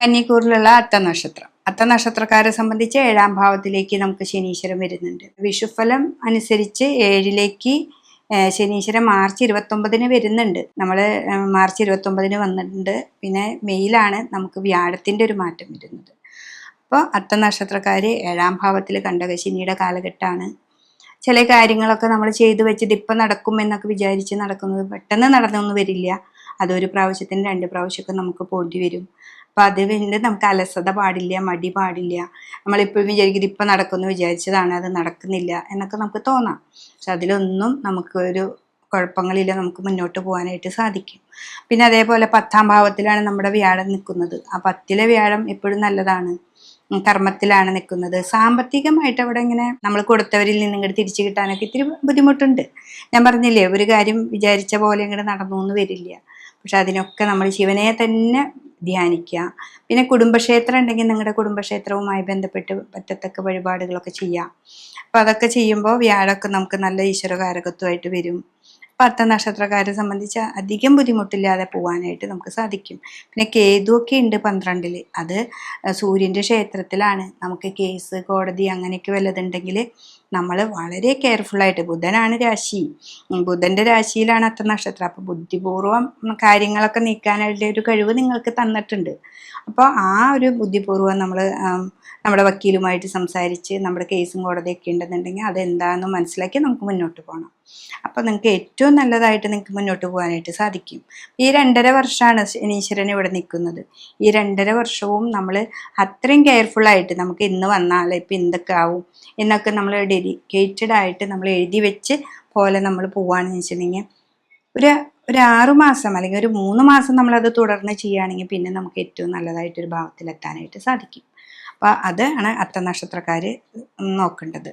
കന്നിക്കൂറിലുള്ള അത്തനക്ഷത്രം. അത്തനക്ഷത്രക്കാരെ സംബന്ധിച്ച് 7ാം ഭാവത്തിലേക്ക് നമുക്ക് ശനീശ്വരൻ വരുന്നുണ്ട്. വിഷുഫലം അനുസരിച്ച് 7ലേക്ക് ശനീശ്വരൻ മാർച്ച് 29 വരുന്നുണ്ട്. നമ്മൾ മാർച്ച് 29 വന്നിട്ടുണ്ട്. പിന്നെ മെയിലാണ് നമുക്ക് വ്യാഴത്തിൻ്റെ ഒരു മാറ്റം വരുന്നത്. അപ്പോൾ അത്തനക്ഷത്രക്കാർ 7ാം ഭാവത്തിൽ കണ്ടകശനിയുടെ കാലഘട്ടമാണ്. ചില കാര്യങ്ങളൊക്കെ നമ്മൾ ചെയ്തു വെച്ചിട്ട് ഇപ്പം നടക്കും എന്നൊക്കെ വിചാരിച്ച് നടക്കുന്നത് പെട്ടെന്ന് നടന്നൊന്നും വരില്ല. അതൊരു പ്രാവശ്യത്തിന് 2 പ്രാവശ്യമൊക്കെ നമുക്ക് പോണ്ടി വരും. അപ്പം അതുകൊണ്ട് നമുക്ക് അലസത പാടില്ല, മടി പാടില്ല. നമ്മളിപ്പോഴും വിചാരിക്കുന്നത് ഇപ്പം നടക്കുമെന്ന് വിചാരിച്ചതാണ്, അത് നടക്കുന്നില്ല എന്നൊക്കെ നമുക്ക് തോന്നാം. പക്ഷെ അതിലൊന്നും നമുക്കൊരു കുഴപ്പങ്ങളില്ല, നമുക്ക് മുന്നോട്ട് പോകാനായിട്ട് സാധിക്കും. പിന്നെ അതേപോലെ 10ാം ഭാവത്തിലാണ് നമ്മുടെ വ്യാഴം നിൽക്കുന്നത്. ആ 10ലെ വ്യാഴം എപ്പോഴും നല്ലതാണ്, കർമ്മത്തിലാണ് നിൽക്കുന്നത്. സാമ്പത്തികമായിട്ട് അവിടെ ഇങ്ങനെ നമ്മൾ കൊടുത്തവരിൽ നിന്ന് ഇങ്ങോട്ട് തിരിച്ചു കിട്ടാനൊക്കെ ഇത്തിരി ബുദ്ധിമുട്ടുണ്ട്. ഞാൻ പറഞ്ഞില്ലേ, ഒരു കാര്യം വിചാരിച്ച പോലെ ഇങ്ങോട്ട് നടന്നു എന്ന് വരില്ല. പക്ഷെ അതിനൊക്കെ നമ്മൾ ശിവനെ തന്നെ ധ്യാനിക്കുക. പിന്നെ കുടുംബക്ഷേത്രം ഉണ്ടെങ്കിൽ നിങ്ങളുടെ കുടുംബക്ഷേത്രവുമായി ബന്ധപ്പെട്ട് പറ്റത്തക്ക വഴിപാടുകളൊക്കെ ചെയ്യാം. അപ്പോൾ അതൊക്കെ ചെയ്യുമ്പോൾ വ്യാഴമൊക്കെ നമുക്ക് നല്ല ഈശ്വരകാരകത്വമായിട്ട് വരും. അപ്പോൾ അത്തനക്ഷത്രക്കാരെ സംബന്ധിച്ച് അധികം ബുദ്ധിമുട്ടില്ലാതെ പോകാനായിട്ട് നമുക്ക് സാധിക്കും. പിന്നെ കേതുവൊക്കെ ഉണ്ട് 12-ൽ. അത് സൂര്യൻ്റെ ക്ഷേത്രത്തിലാണ്. നമുക്ക് കേസ്, കോടതി അങ്ങനെയൊക്കെ വല്ലതുണ്ടെങ്കിൽ നമ്മൾ വളരെ കെയർഫുള്ളായിട്ട്, ബുധനാണ് രാശി, ബുധൻ്റെ രാശിയിലാണ് അത്തനക്ഷത്രം. അപ്പോൾ ബുദ്ധിപൂർവ്വം കാര്യങ്ങളൊക്കെ നീക്കാനായിട്ട് ഒരു കഴിവ് നിങ്ങൾക്ക് തന്നിട്ടുണ്ട്. അപ്പോൾ ആ ഒരു ബുദ്ധിപൂർവ്വം നമ്മൾ നമ്മുടെ വക്കീലുമായിട്ട് സംസാരിച്ച് നമ്മുടെ കേസും കോടതിയൊക്കെ ഉണ്ടെന്നുണ്ടെങ്കിൽ അതെന്താണെന്ന് മനസ്സിലാക്കി നമുക്ക് മുന്നോട്ട് പോകണം. അപ്പോൾ നിങ്ങൾക്ക് ഏറ്റവും നല്ലതായിട്ട് നിങ്ങൾക്ക് മുന്നോട്ട് പോകാനായിട്ട് സാധിക്കും. ഈ 2.5 വർഷമാണ് ശനീശ്വരൻ ഇവിടെ നിൽക്കുന്നത്. ഈ 2.5 വർഷവും നമ്മൾ അത്രയും കെയർഫുള്ളായിട്ട് നമുക്ക് ഇന്ന് വന്നാൽ ഇപ്പം എന്തൊക്കെ ആവും എന്നൊക്കെ നമ്മൾ ഡെഡിക്കേറ്റഡ് ആയിട്ട് നമ്മൾ എഴുതി വെച്ച് പോലെ നമ്മൾ പോവുകയാണെന്ന് വെച്ചിട്ടുണ്ടെങ്കിൽ ഒരു 6 മാസം അല്ലെങ്കിൽ ഒരു 3 മാസം നമ്മളത് തുടർന്ന് ചെയ്യുകയാണെങ്കിൽ പിന്നെ നമുക്ക് ഏറ്റവും നല്ലതായിട്ടൊരു ഭാവത്തിലെത്താനായിട്ട് സാധിക്കും. അപ്പോൾ അതാണ് അത്തനക്ഷത്രക്കാർ നോക്കേണ്ടത്.